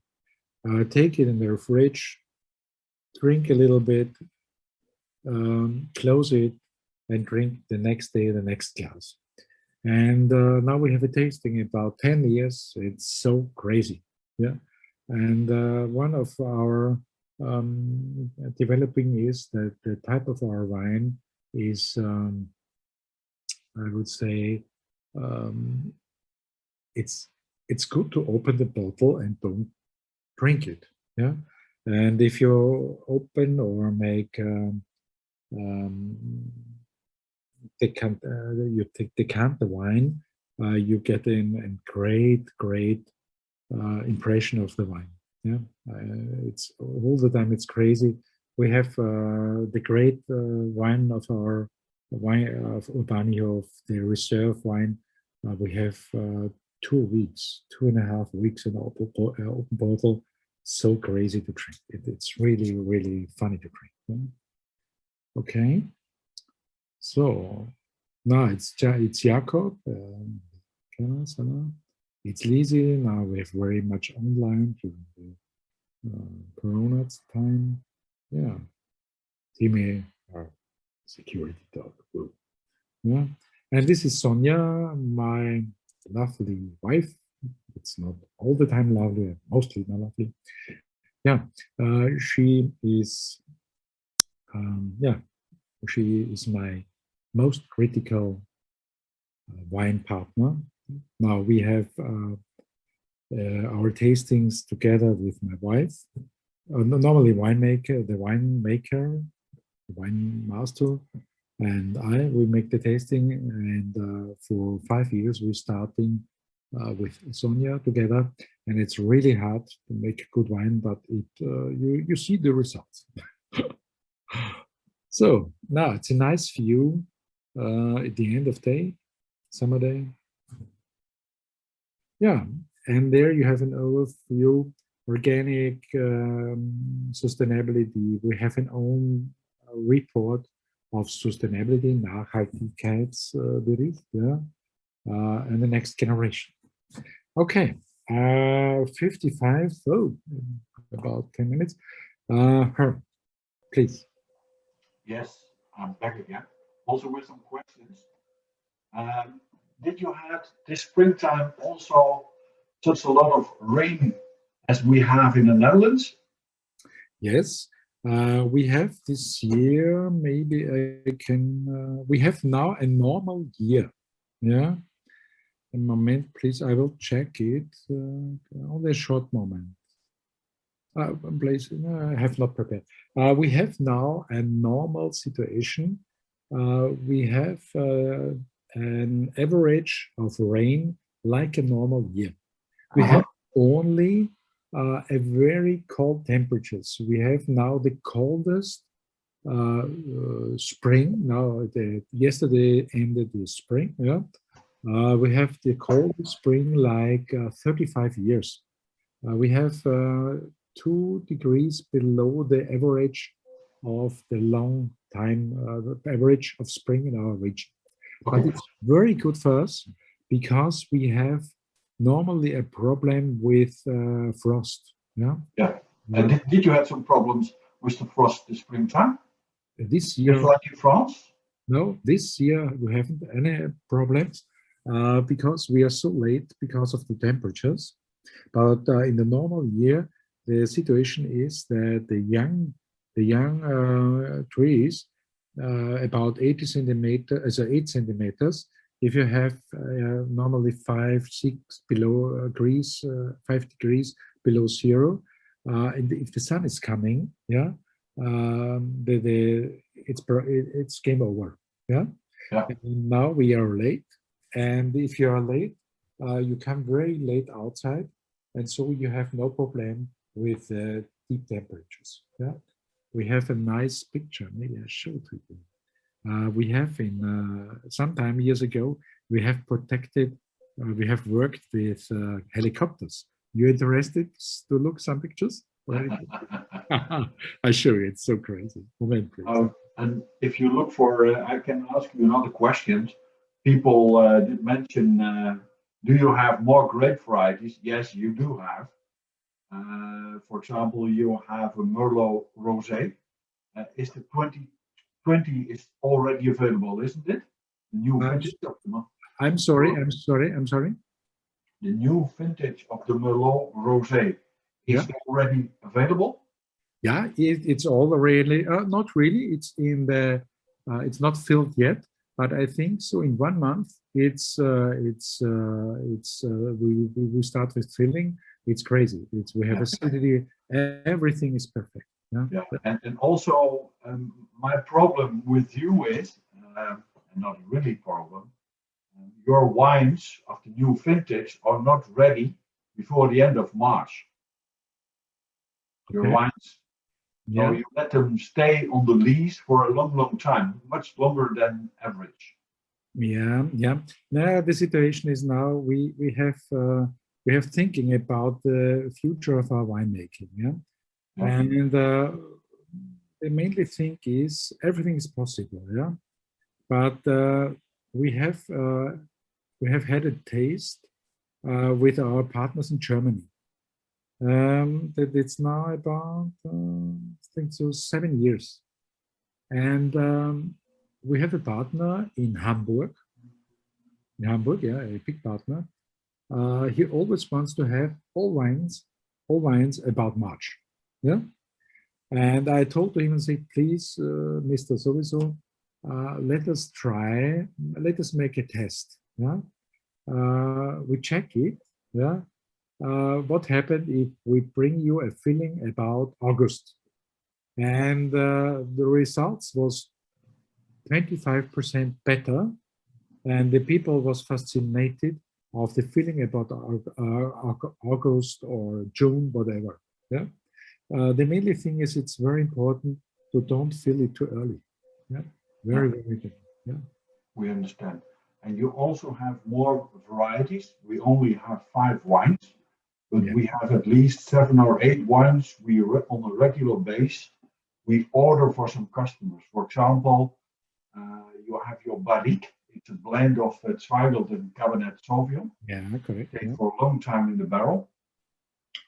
Take it in the fridge, drink a little bit, close it, and drink the next day the next glass. And now we have a tasting about 10 years. It's so crazy. Yeah. And one of our developing is that the type of our wine is, I would say, it's good to open the bottle and don't drink it. Yeah, and if you open or make decant the wine, you get a great impression of the wine. Yeah, it's all the time. It's crazy. We have the great wine of our wine of Urbanihof, the reserve wine. We have 2 weeks, 2.5 weeks in open bottle. So crazy to drink. It's really funny to drink. Yeah? Okay. So now it's Jakob. It's Lizzie. Now we have very much online during the Corona time. Yeah. Team security dog. Yeah. And this is Sonia, my lovely wife. It's not all the time lovely, mostly not lovely. Yeah, she is. She is my most critical wine partner. Now we have our tastings together with my wife. Normally the winemaker, the wine master, and we make the tasting. And for 5 years, we're starting with Sonia together, and it's really hard to make good wine, but you see the results. So now it's a nice view at the end of day, summer day. Yeah, and there you have an overview, organic sustainability. We have an own report of sustainability, Nachhaltigkeitsbericht, yeah, and the next generation. Okay, 55, about 10 minutes. Her, please. Yes, I'm back again, also with some questions. Did you have this springtime also such a lot of rain as we have in the Netherlands? Yes, we have this year, maybe I can, we have now a normal year, yeah? A moment, please, I will check it, only a short moment. Please, I have not prepared. We have now a normal situation. We have an average of rain like a normal year. We have only a very cold temperatures. We have now the coldest spring. Now, yesterday ended the spring. Yeah, we have the coldest spring like 35 years. We have 2 degrees below the average of the long time, the average of spring in our region. Okay. But it's very good for us because we have normally a problem with frost. Yeah. Yeah. And did you have some problems with the frost this springtime? This year, Just like in France? no, this year we haven't any problems because we are so late because of the temperatures. But in the normal year, the situation is that the young trees, about 80 centimeters, so 8 centimeters. If you have normally 5, 6 below degrees, 5 degrees below zero, and if the sun is coming, yeah, it's game over. Yeah. Yeah. And now we are late, and if you are late, you come very late outside, and so you have no problem with deep temperatures. Yeah. We have a nice picture. Maybe I show it to you. We have in sometime years ago, we have protected. We have worked with helicopters. You interested to look some pictures? I show you. It's so crazy. Moment, please. And if you look for, I can ask you another question. People did mention, do you have more grape varieties? Yes, you do have. For example, you have a Merlot Rosé. Is the 2020 is already available, isn't it? The new vintage of the I'm sorry. The new vintage of the Merlot Rosé is already available. Yeah, it's already not really. It's in the. It's not filled yet, but I think so. In 1 month, we start with filling. It's crazy. We have acidity. Everything is perfect. Yeah. Yeah. And also my problem with you is not really problem. Your wines of the new vintage are not ready before the end of March. Your wines. So you let them stay on the lease for a long time, much longer than average. Yeah. Now the situation is now we have thinking about the future of our winemaking. Yeah. And the mainly thing is everything is possible. Yeah. But we have had a taste with our partners in Germany. That it's now about I think so 7 years, and we have a partner in Hamburg. Yeah, a big partner. He always wants to have all wines about March. Yeah, and I told him and said, please, Mr. Sowieso, let us make a test. Yeah, we check it. Yeah. What happened if we bring you a filling about August? And the results was 25% better, and the people was fascinated of the filling about August or June, whatever. Yeah. The mainly thing is it's very important to don't fill it too early. Yeah. Very good. Yeah. We understand. And you also have more varieties. We only have 5 wines. But we have at least 7 or 8 wines we on a regular base. We order for some customers. For example, you have your Barrique. It's a blend of Zweigelt and Cabernet Sauvignon. Yeah, correct. Stayed for a long time in the barrel.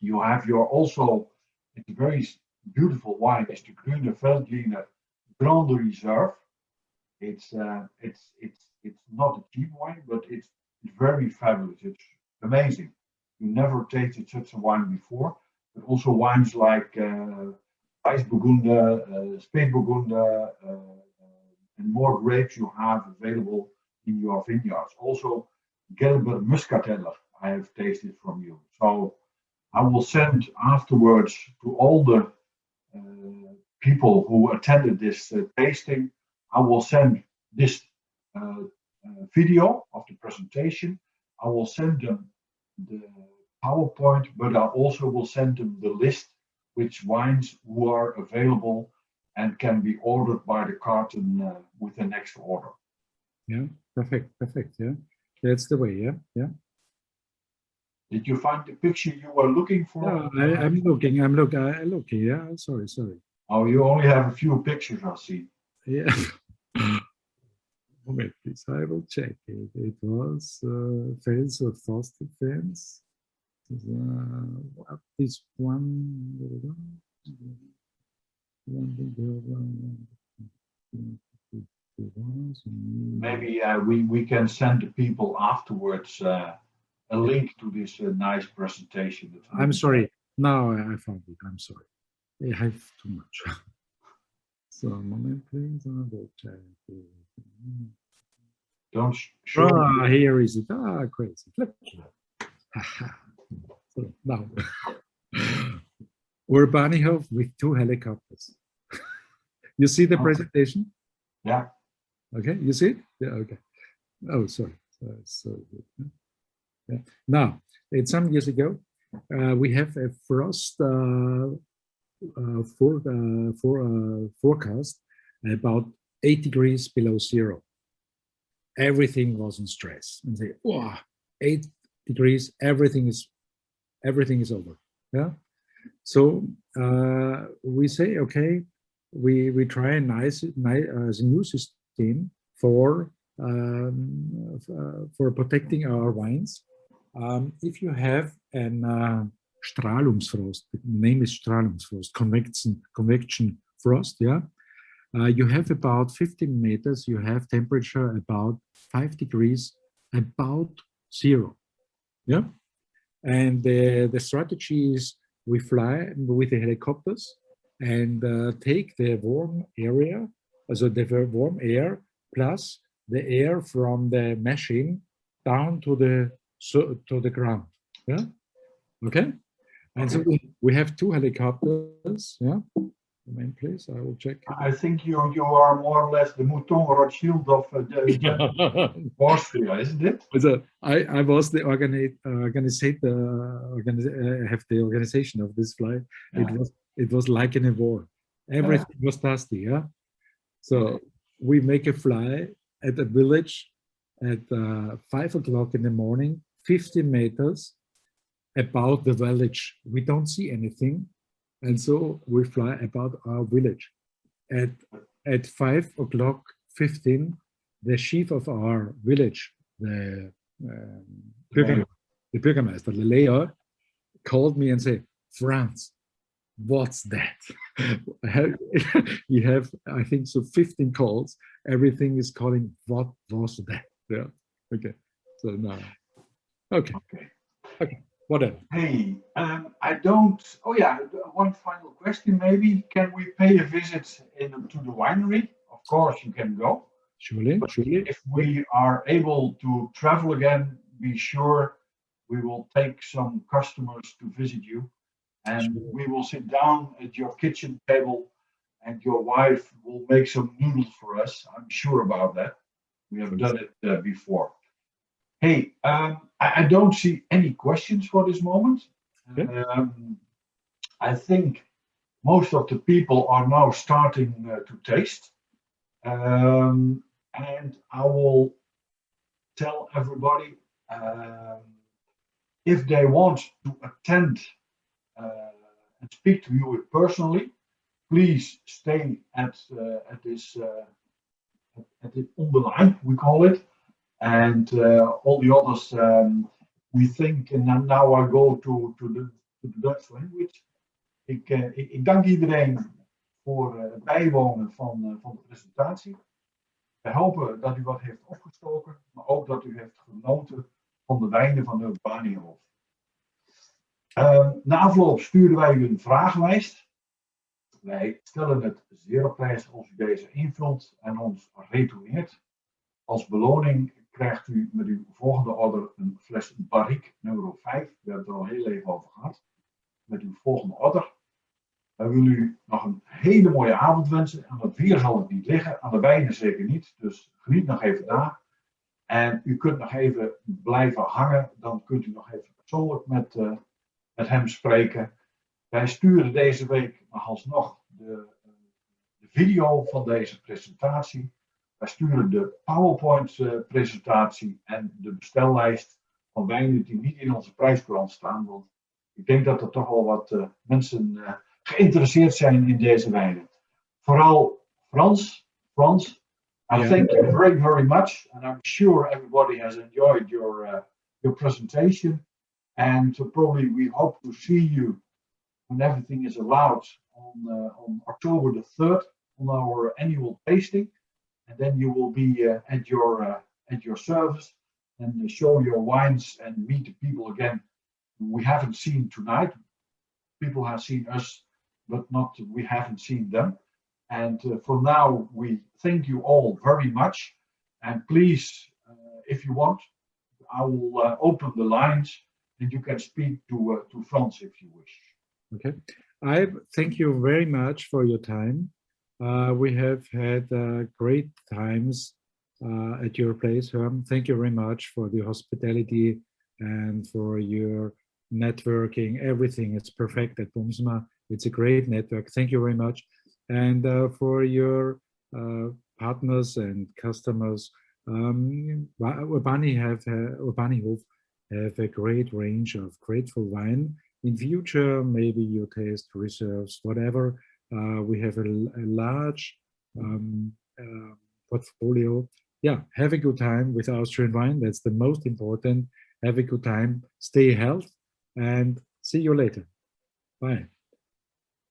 You have your also, it's a very beautiful wine. It's the Grüne Veltliner Grande Reserve. It's not a cheap wine, but it's very fabulous. It's amazing. You never tasted such a wine before, but also wines like Weissburgunder, Spätburgunder, and more grapes you have available in your vineyards. Also, Gelber Muscateller I have tasted from you. So I will send afterwards to all the people who attended this tasting, I will send this video of the presentation. I will send them the PowerPoint, but I also will send them the list which wines who are available and can be ordered by the carton with the next order. Yeah, perfect. Yeah, that's the way. Yeah. Did you find the picture you were looking for? Yeah, I'm looking. Yeah, sorry. Oh, you only have a few pictures, I see. Yeah. Moment, please. I will check it. It was fans or foster fans. This one. Maybe we can send the people afterwards a link to this nice presentation. I'm sorry. Now I found it. I'm sorry. I have too much. So, a moment, please. I will check. Don't show. Ah, here is it. Ah, crazy. Look here. So now, Urbanihof with 2 helicopters. You see the presentation? Yeah. Okay, you see it? Yeah, okay. Oh, sorry. Yeah. Now, some years ago, we have a frost forecast about 8 degrees below zero. Everything was in stress and say, wow, 8 degrees, everything is over. Yeah. So we say, okay, we try a nice new system for protecting our wines. If you have an Strahlungsfrost, the name is Strahlungsfrost, convection frost, yeah. You have about 15 meters, you have temperature about 5 degrees, about zero, yeah. And the strategy is we fly with the helicopters and take the warm area, so the warm air plus the air from the machine down to the ground, yeah. Okay. And so we have 2 helicopters, yeah. Moment, please, I will check. I think you are more or less the Mouton Rothschild of Austria, isn't it? So I was the have the organization of this flight. Yeah. It was like in a war. Everything was dusty, yeah. So we make a fly at a village at 5 o'clock in the morning, 50 meters about the village. We don't see anything. And so we fly about our village. At 5 o'clock 15, the chief of our village, the Bürgermeister, the mayor, called me and said, Franz, what's that? You have, I think, so 15 calls. Everything is calling, what was that? Yeah. Okay. So now, okay. Whatever. Hey, I don't. Oh yeah, one final question maybe. Can we pay a visit to the winery? Of course, you can go. Surely. If we are able to travel again, be sure we will take some customers to visit you, and we will sit down at your kitchen table, and your wife will make some noodles for us. I'm sure about that. We have done it before. Hey, I don't see any questions for this moment. Okay. I think most of the people are now starting to taste. And I will tell everybody if they want to attend and speak to you personally, please stay at this on the line, we call it. And all the others, we think, en now I go to the Dutch language. Ik dank iedereen voor het bijwonen van de presentatie. We hopen dat u wat heeft opgestoken, maar ook dat u heeft genoten van de wijnen van de Urbanihof. Na afloop sturen wij u een vragenlijst. Wij stellen het zeer op prijs als u deze invult en ons retourneert. Als beloning krijgt u met uw volgende order een fles Barrique nummer 5. We hebben het er al heel even over gehad. Met uw volgende order. Wij willen u nog een hele mooie avond wensen. Aan het bier zal het niet liggen, aan de wijnen zeker niet. Dus geniet nog even daar. En u kunt nog even blijven hangen. Dan kunt u nog even persoonlijk met hem spreken. Wij sturen deze week nog alsnog de video van deze presentatie. Wij sturen de PowerPoint-presentatie en de bestellijst van wijnen die niet in onze prijskrant staan. Want ik denk dat er toch wel wat mensen geïnteresseerd zijn in deze wijnen. Vooral Frans, Franz, I Yeah. thank you very, very much, and I'm sure everybody has enjoyed your presentation. And probably we hope to see you when everything is allowed on October the 3rd on our annual tasting, and then you will be at your service and show your wines and meet the people again we haven't seen tonight. People have seen us, but not we haven't seen them. And for now, we thank you all very much. And please, if you want, I will open the lines and you can speak to Franz if you wish. Okay. I thank you very much for your time. We have had great times at your place, Herm. Thank you very much for the hospitality and for your networking. Everything is perfect at Boomsma. It's a great network. Thank you very much. And for your partners and customers, Urbanihof have a great range of grateful wine. In future, maybe your taste reserves, whatever. We have a large portfolio. Yeah, have a good time with Austrian wine. That's the most important. Have a good time. Stay healthy and see you later. Bye.